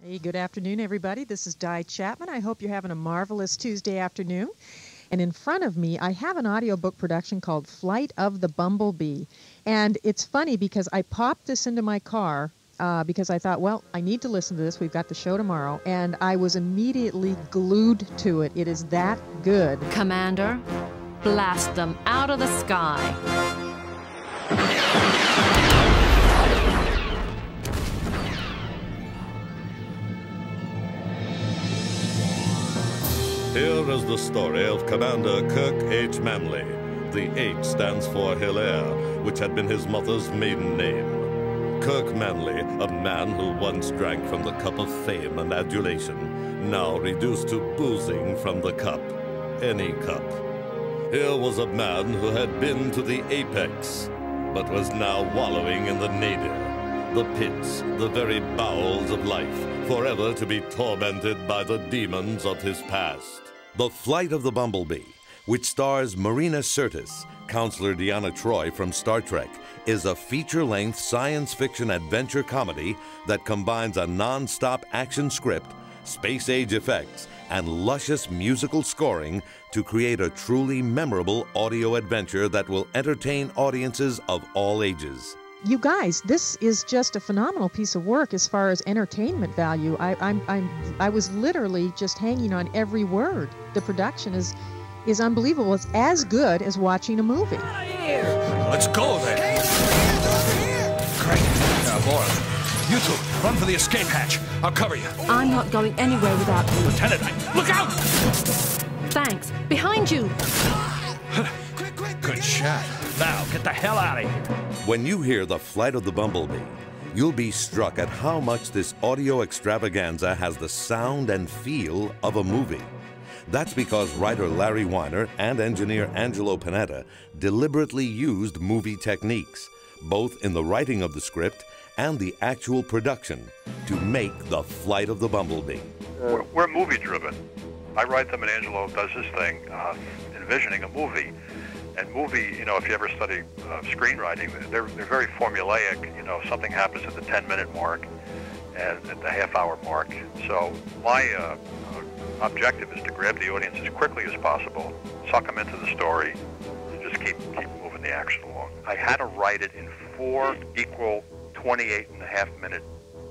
Hey, good afternoon, everybody. This is Di Chapman. I hope you're having a marvelous Tuesday afternoon. And in front of me, I have an audiobook production called Flight of the Bumble Bee. And it's funny because I popped this into my car because I thought, well, I need to listen to this. We've got the show tomorrow. And I was immediately glued to it. It is that good. Commander, blast them out of the sky. Here is the story of Commander Kirk H. Manley. The H stands for Hilaire, which had been his mother's maiden name. Kirk Manley, a man who once drank from the cup of fame and adulation, now reduced to boozing from the cup. Any cup. Here was a man who had been to the apex, but was now wallowing in the nadir, the pits, the very bowels of life, forever to be tormented by the demons of his past. The Flight of the Bumble Bee, which stars Marina Sirtis, Counselor Deanna Troi from Star Trek, is a feature-length science fiction adventure comedy that combines a non-stop action script, space-age effects, and luscious musical scoring to create a truly memorable audio adventure that will entertain audiences of all ages. You guys, this is just a phenomenal piece of work as far as entertainment value. I was literally just hanging on every word. The production is unbelievable. It's as good as watching a movie. Let's go then. Great. Now, Boyle, you two, run for the escape hatch. I'll cover you. I'm not going anywhere without you. Lieutenant, look out! Thanks. Behind you. Good shot. Now, get the hell out of here. When you hear The Flight of the Bumble Bee, you'll be struck at how much this audio extravaganza has the sound and feel of a movie. That's because writer Larry Weiner and engineer Angelo Panetta deliberately used movie techniques, both in the writing of the script and the actual production, to make The Flight of the Bumble Bee. We're movie-driven. I write them and Angelo does his thing, envisioning a movie. And movie, if you ever study screenwriting, they're very formulaic. Something happens at the 10-minute mark and at the half-hour mark. So my objective is to grab the audience as quickly as possible, suck them into the story, and just keep moving the action along. I had to write it in 4 equal 28.5-minute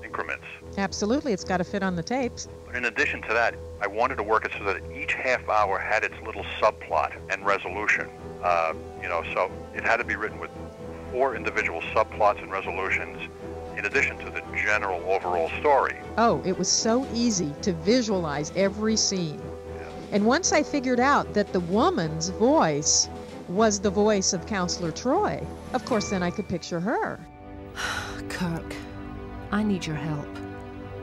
increments. Absolutely, it's got to fit on the tapes. But in addition to that, I wanted to work it so that each half hour had its little subplot and resolution. So it had to be written with 4 individual subplots and resolutions in addition to the general overall story. Oh, it was so easy to visualize every scene. Yeah. And once I figured out that the woman's voice was the voice of Counselor Troi, of course then I could picture her. Kirk, I need your help.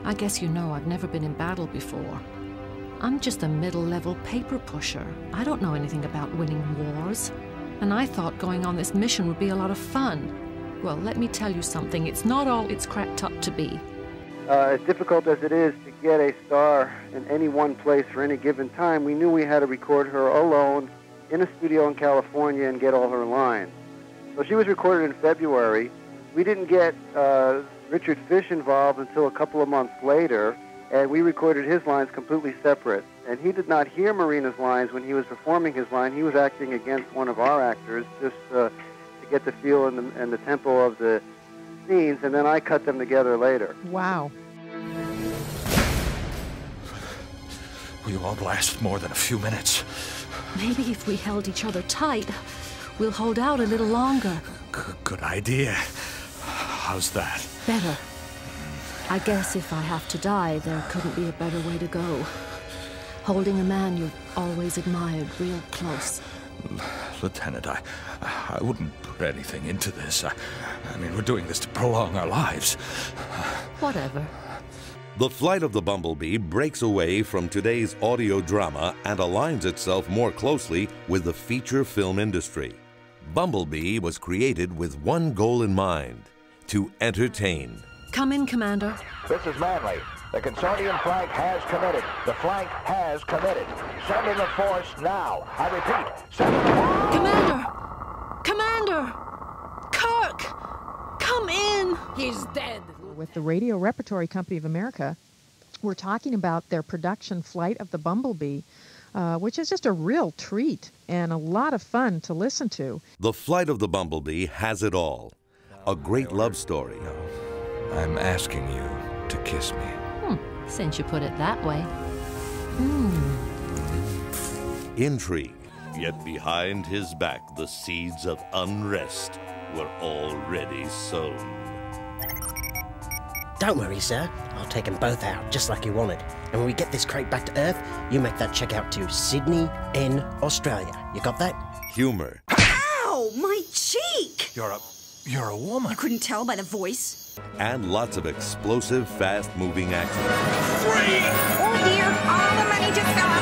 I guess you know I've never been in battle before. I'm just a middle-level paper pusher. I don't know anything about winning wars. And I thought going on this mission would be a lot of fun. Well, let me tell you something. It's not all it's cracked up to be. As difficult as it is to get a star in any one place for any given time, we knew we had to record her alone in a studio in California and get all her lines. So she was recorded in February. We didn't get Richard Fish involved until a couple of months later, and we recorded his lines completely separate. And he did not hear Marina's lines when he was performing his line. He was acting against one of our actors just to get the feel and the tempo of the scenes, and then I cut them together later. Wow. We won't last more than a few minutes. Maybe if we held each other tight, we'll hold out a little longer. Good idea. How's that? Better. I guess if I have to die, there couldn't be a better way to go. Holding a man you've always admired real close. Lieutenant, I wouldn't put anything into this. I mean, we're doing this to prolong our lives. Whatever. The Flight of the Bumble Bee breaks away from today's audio drama and aligns itself more closely with the feature film industry. Bumble Bee was created with one goal in mind: to entertain. Come in, Commander. This is Manley. The consortium flank has committed. The flank has committed. Send in the force now. I repeat, send in the force. Commander! Commander! Kirk! Come in! He's dead. With the Radio Repertory Company of America, We're talking about their production, Flight of the Bumble Bee, which is just a real treat and a lot of fun to listen to. The Flight of the Bumble Bee has it all. A great love story. No, I'm asking you to kiss me. Since you put it that way. Intrigue. Yet behind his back, the seeds of unrest were already sown. Don't worry, sir. I'll take them both out, just like you wanted. And when we get this crate back to Earth, you make that check out to Sydney in Australia. You got that? Humor. Ow! My cheek! You're a woman. You couldn't tell by the voice? And lots of explosive, fast-moving action. Oh dear, all the money just fell